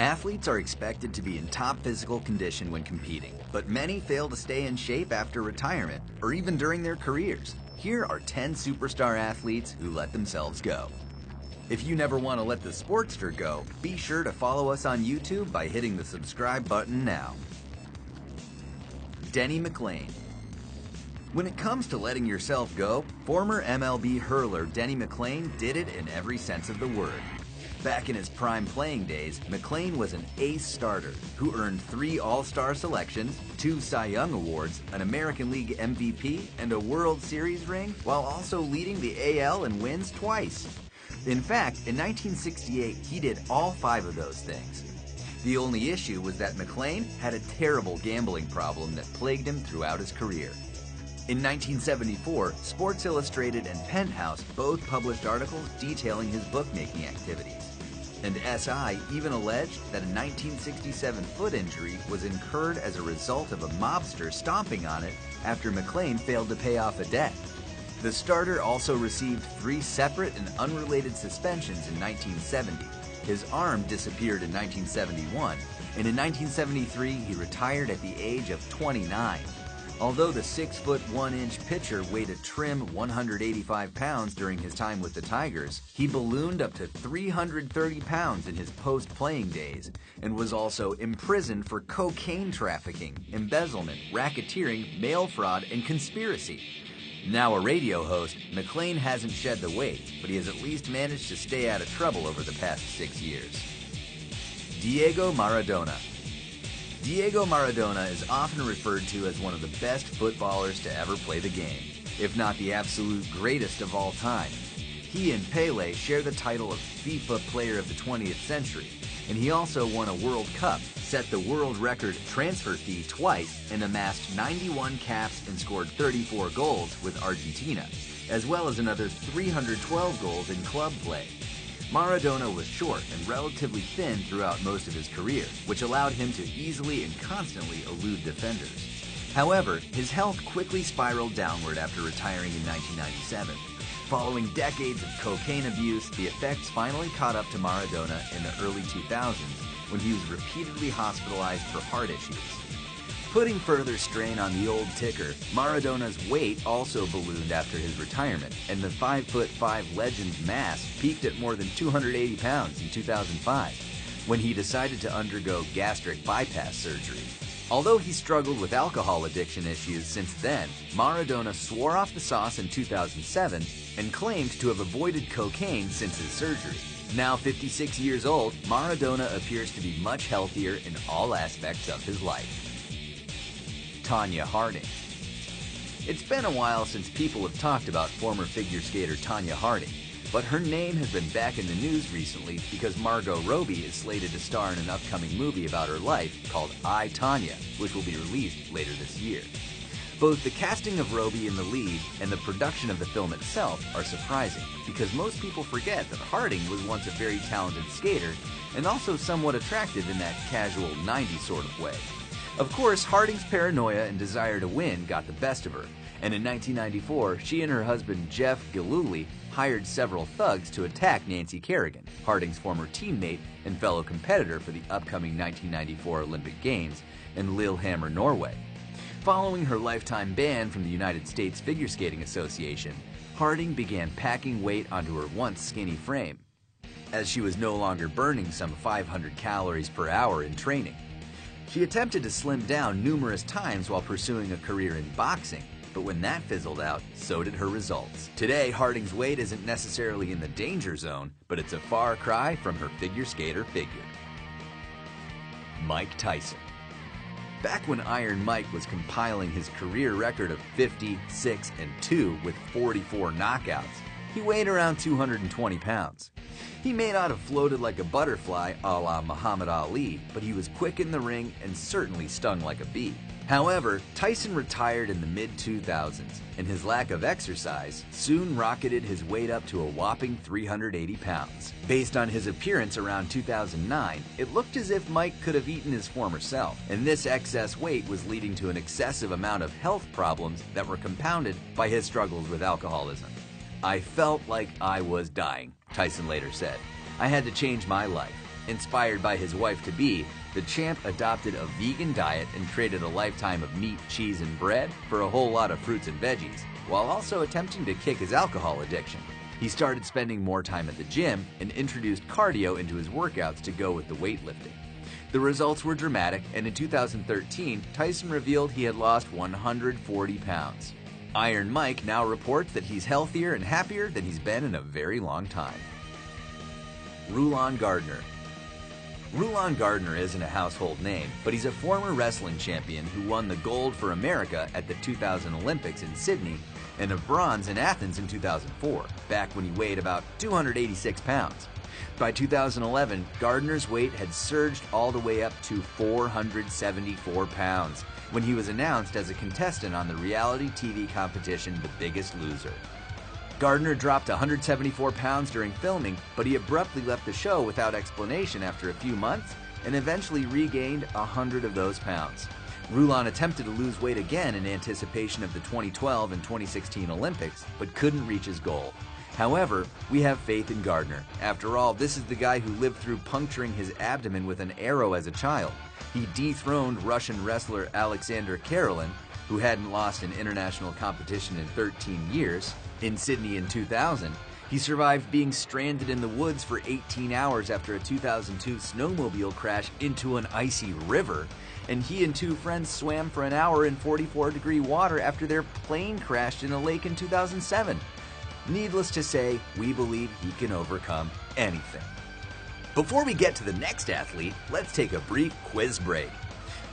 Athletes are expected to be in top physical condition when competing, but many fail to stay in shape after retirement or even during their careers. Here are 10 superstar athletes who let themselves go. If you never want to let the Sportster go, be sure to follow us on YouTube by hitting the subscribe button now. Denny McLain. When it comes to letting yourself go, former MLB hurler Denny McLain did it in every sense of the word. Back in his prime playing days, McLain was an ace starter who earned 3 All-Star selections, 2 Cy Young Awards, an American League MVP, and a World Series ring, while also leading the AL in wins twice. In fact, in 1968, he did all 5 of those things. The only issue was that McLain had a terrible gambling problem that plagued him throughout his career. In 1974, Sports Illustrated and Penthouse both published articles detailing his bookmaking activities. And SI even alleged that a 1967 foot injury was incurred as a result of a mobster stomping on it after McLain failed to pay off a debt. The starter also received 3 separate and unrelated suspensions in 1970. His arm disappeared in 1971, and in 1973 he retired at the age of 29. Although the 6' 1" pitcher weighed a trim 185 pounds during his time with the Tigers, he ballooned up to 330 pounds in his post-playing days and was also imprisoned for cocaine trafficking, embezzlement, racketeering, mail fraud, and conspiracy. Now a radio host, McLain hasn't shed the weight, but he has at least managed to stay out of trouble over the past 6 years. Diego Maradona. Diego Maradona is often referred to as one of the best footballers to ever play the game, if not the absolute greatest of all time. He and Pelé share the title of FIFA Player of the 20th Century, and he also won a World Cup, set the world record transfer fee twice, and amassed 91 caps and scored 34 goals with Argentina, as well as another 312 goals in club play. Maradona was short and relatively thin throughout most of his career, which allowed him to easily and constantly elude defenders. However, his health quickly spiraled downward after retiring in 1997. Following decades of cocaine abuse, the effects finally caught up to Maradona in the early 2000s when he was repeatedly hospitalized for heart issues. Putting further strain on the old ticker, Maradona's weight also ballooned after his retirement, and the 5'5" legend's mass peaked at more than 280 pounds in 2005, when he decided to undergo gastric bypass surgery. Although he struggled with alcohol addiction issues since then, Maradona swore off the sauce in 2007 and claimed to have avoided cocaine since his surgery. Now 56 years old, Maradona appears to be much healthier in all aspects of his life. Tonya Harding. It's been a while since people have talked about former figure skater Tonya Harding, but her name has been back in the news recently because Margot Robbie is slated to star in an upcoming movie about her life called I, Tonya, which will be released later this year. Both the casting of Robbie in the lead and the production of the film itself are surprising because most people forget that Harding was once a very talented skater and also somewhat attractive in that casual 90s sort of way. Of course, Harding's paranoia and desire to win got the best of her, and in 1994, she and her husband Jeff Gillooly hired several thugs to attack Nancy Kerrigan, Harding's former teammate and fellow competitor for the upcoming 1994 Olympic Games in Lillehammer, Norway. Following her lifetime ban from the United States Figure Skating Association, Harding began packing weight onto her once skinny frame, as she was no longer burning some 500 calories per hour in training. She attempted to slim down numerous times while pursuing a career in boxing, but when that fizzled out, so did her results. Today, Harding's weight isn't necessarily in the danger zone, but it's a far cry from her figure skater figure. Mike Tyson. Back when Iron Mike was compiling his career record of 50, 6, and 2 with 44 knockouts, he weighed around 220 pounds. He may not have floated like a butterfly a la Muhammad Ali, but he was quick in the ring and certainly stung like a bee. However, Tyson retired in the mid-2000s, and his lack of exercise soon rocketed his weight up to a whopping 380 pounds. Based on his appearance around 2009, it looked as if Mike could have eaten his former self, and this excess weight was leading to an excessive amount of health problems that were compounded by his struggles with alcoholism. "I felt like I was dying," Tyson later said. "I had to change my life. Inspired by his wife-to-be, the champ adopted a vegan diet and traded a lifetime of meat, cheese, and bread for a whole lot of fruits and veggies, while also attempting to kick his alcohol addiction. He started spending more time at the gym and introduced cardio into his workouts to go with the weightlifting. The results were dramatic, and in 2013, Tyson revealed he had lost 140 pounds. Iron Mike now reports that he's healthier and happier than he's been in a very long time. Rulon Gardner. Rulon Gardner isn't a household name, but he's a former wrestling champion who won the gold for America at the 2000 Olympics in Sydney and a bronze in Athens in 2004, back when he weighed about 286 pounds. By 2011, Gardner's weight had surged all the way up to 474 pounds when he was announced as a contestant on the reality TV competition The Biggest Loser. Gardner dropped 174 pounds during filming, but he abruptly left the show without explanation after a few months and eventually regained 100 of those pounds. Rulon attempted to lose weight again in anticipation of the 2012 and 2016 Olympics, but couldn't reach his goal. However, we have faith in Gardner. After all, this is the guy who lived through puncturing his abdomen with an arrow as a child. He dethroned Russian wrestler Alexander Karelin, who hadn't lost an international competition in 13 years. In Sydney in 2000, he survived being stranded in the woods for 18 hours after a 2002 snowmobile crash into an icy river, and he and two friends swam for an hour in 44-degree water after their plane crashed in a lake in 2007. Needless to say, we believe he can overcome anything. Before we get to the next athlete, let's take a brief quiz break.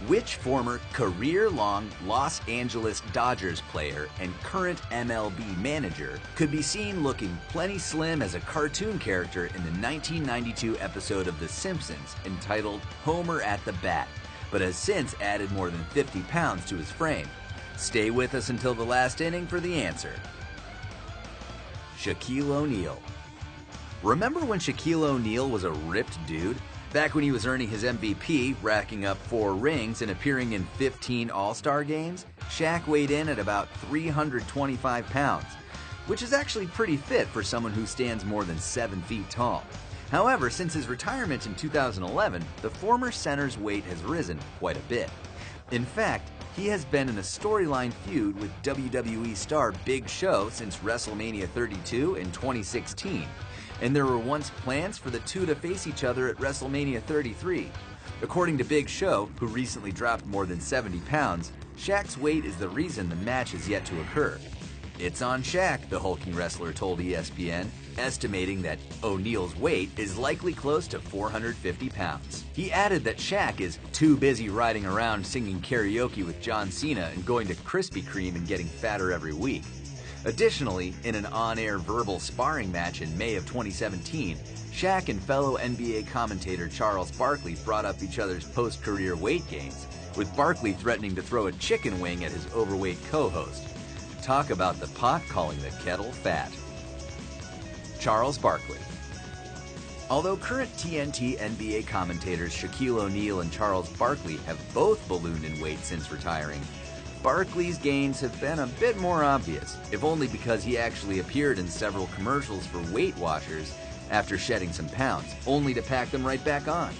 Which former career-long Los Angeles Dodgers player and current MLB manager could be seen looking plenty slim as a cartoon character in the 1992 episode of The Simpsons entitled Homer at the Bat, but has since added more than 50 pounds to his frame? Stay with us until the last inning for the answer. Shaquille O'Neal. Remember when Shaquille O'Neal was a ripped dude? Back when he was earning his MVP, racking up 4 rings and appearing in 15 All-Star games, Shaq weighed in at about 325 pounds, which is actually pretty fit for someone who stands more than 7 feet tall. However, since his retirement in 2011, the former center's weight has risen quite a bit. In fact, he has been in a storyline feud with WWE star Big Show since WrestleMania 32 in 2016. And there were once plans for the two to face each other at WrestleMania 33. According to Big Show, who recently dropped more than 70 pounds, Shaq's weight is the reason the match is yet to occur. It's on Shaq, the hulking wrestler told ESPN, estimating that O'Neal's weight is likely close to 450 pounds. He added that Shaq is too busy riding around singing karaoke with John Cena and going to Krispy Kreme and getting fatter every week. Additionally, in an on-air verbal sparring match in May of 2017, Shaq and fellow NBA commentator Charles Barkley brought up each other's post-career weight gains, with Barkley threatening to throw a chicken wing at his overweight co-host. Talk about the pot calling the kettle fat. Charles Barkley. Although current TNT NBA commentators Shaquille O'Neal and Charles Barkley have both ballooned in weight since retiring, Barkley's gains have been a bit more obvious, if only because he actually appeared in several commercials for Weight Watchers after shedding some pounds, only to pack them right back on.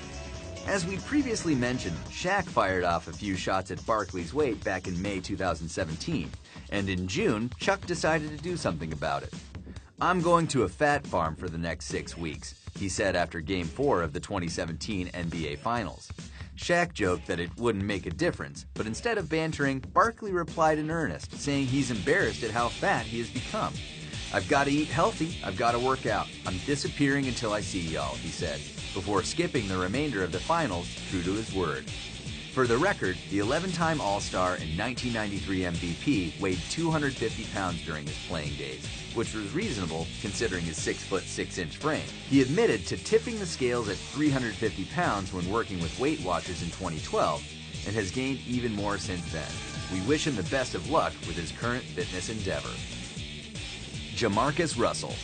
As we previously mentioned, Shaq fired off a few shots at Barkley's weight back in May 2017, and in June, Chuck decided to do something about it. "I'm going to a fat farm for the next 6 weeks," he said after Game 4 of the 2017 NBA Finals. Shaq joked that it wouldn't make a difference, but instead of bantering, Barkley replied in earnest, saying he's embarrassed at how fat he has become. "I've got to eat healthy, I've got to work out. I'm disappearing until I see y'all," he said, before skipping the remainder of the finals, true to his word. For the record, the 11-time All-Star and 1993 MVP weighed 250 pounds during his playing days, which was reasonable considering his 6'6" frame. He admitted to tipping the scales at 350 pounds when working with Weight Watchers in 2012 and has gained even more since then. We wish him the best of luck with his current fitness endeavor. Jamarcus Russell.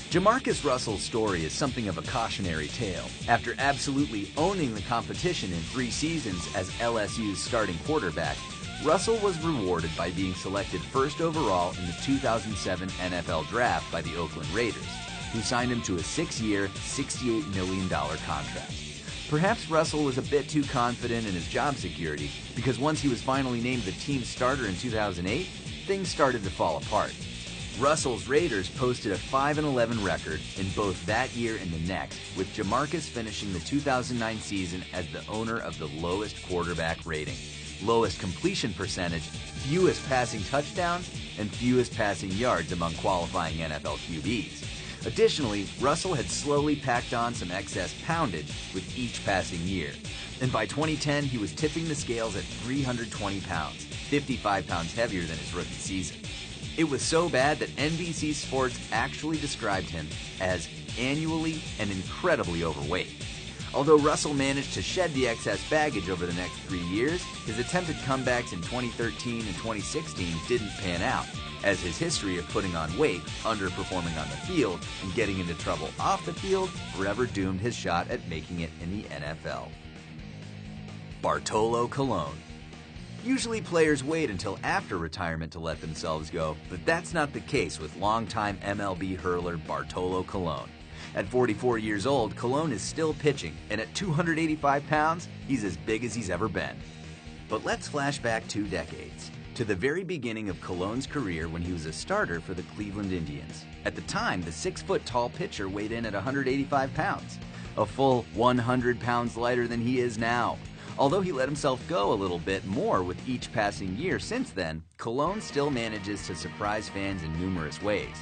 Jamarcus Russell's story is something of a cautionary tale. After absolutely owning the competition in 3 seasons as LSU's starting quarterback, Russell was rewarded by being selected first overall in the 2007 NFL Draft by the Oakland Raiders. who signed him to a 6-year, $68 million contract. Perhaps Russell was a bit too confident in his job security, because once he was finally named the team's starter in 2008, things started to fall apart. Russell's Raiders posted a 5-11 record in both that year and the next, with Jamarcus finishing the 2009 season as the owner of the lowest quarterback rating, lowest completion percentage, fewest passing touchdowns, and fewest passing yards among qualifying NFL QBs. Additionally, Russell had slowly packed on some excess poundage with each passing year, and by 2010 he was tipping the scales at 320 pounds, 55 pounds heavier than his rookie season. It was so bad that NBC Sports actually described him as annually and incredibly overweight. Although Russell managed to shed the excess baggage over the next 3 years, his attempted comebacks in 2013 and 2016 didn't pan out, as his history of putting on weight, underperforming on the field, and getting into trouble off the field forever doomed his shot at making it in the NFL. Bartolo Colon. Usually players wait until after retirement to let themselves go, but that's not the case with longtime MLB hurler Bartolo Colon. At 44 years old, Colon is still pitching, and at 285 pounds, he's as big as he's ever been. But let's flash back 2 decades, to the very beginning of Colon's career when he was a starter for the Cleveland Indians. At the time, the 6-foot-tall pitcher weighed in at 185 pounds, a full 100 pounds lighter than he is now. Although he let himself go a little bit more with each passing year since then, Colon still manages to surprise fans in numerous ways.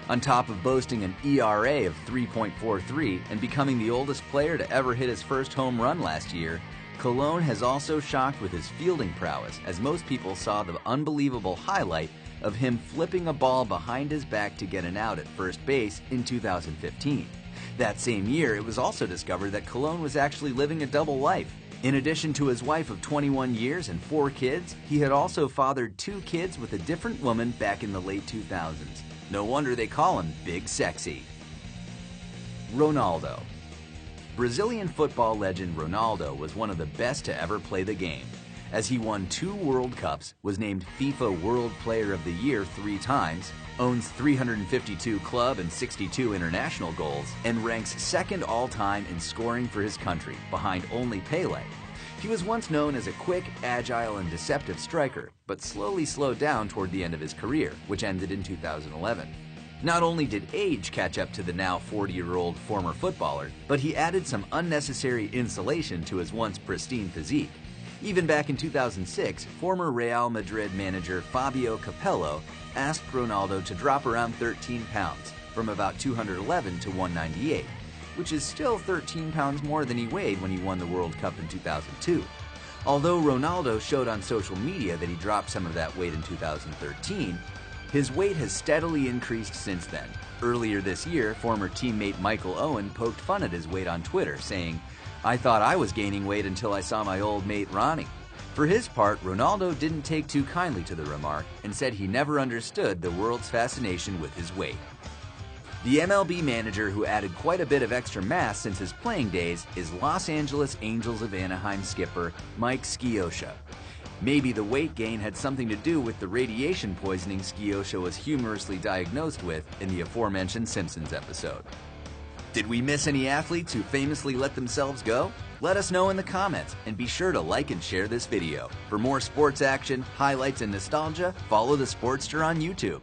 On top of boasting an ERA of 3.43 and becoming the oldest player to ever hit his first home run last year, Colon has also shocked with his fielding prowess, as most people saw the unbelievable highlight of him flipping a ball behind his back to get an out at first base in 2015. That same year, it was also discovered that Colon was actually living a double life. In addition to his wife of 21 years and 4 kids, he had also fathered 2 kids with a different woman back in the late 2000s. No wonder they call him Big Sexy. Ronaldo. Brazilian football legend Ronaldo was one of the best to ever play the game, as he won 2 World Cups, was named FIFA World Player of the Year 3 times, owns 352 club and 62 international goals, and ranks 2nd all-time in scoring for his country, behind only Pelé. He was once known as a quick, agile, and deceptive striker, but slowly slowed down toward the end of his career, which ended in 2011. Not only did age catch up to the now 40-year-old former footballer, but he added some unnecessary insulation to his once pristine physique. Even back in 2006, former Real Madrid manager Fabio Capello asked Ronaldo to drop around 13 pounds, from about 211 to 198, which is still 13 pounds more than he weighed when he won the World Cup in 2002. Although Ronaldo showed on social media that he dropped some of that weight in 2013, his weight has steadily increased since then. Earlier this year, former teammate Michael Owen poked fun at his weight on Twitter, saying, "I thought I was gaining weight until I saw my old mate Ronnie." For his part, Ronaldo didn't take too kindly to the remark and said he never understood the world's fascination with his weight. The MLB manager who added quite a bit of extra mass since his playing days is Los Angeles Angels of Anaheim skipper Mike Scioscia. Maybe the weight gain had something to do with the radiation poisoning Scioscia was humorously diagnosed with in the aforementioned Simpsons episode. Did we miss any athletes who famously let themselves go? Let us know in the comments, and be sure to like and share this video. For more sports action, highlights, and nostalgia, follow the Sportster on YouTube.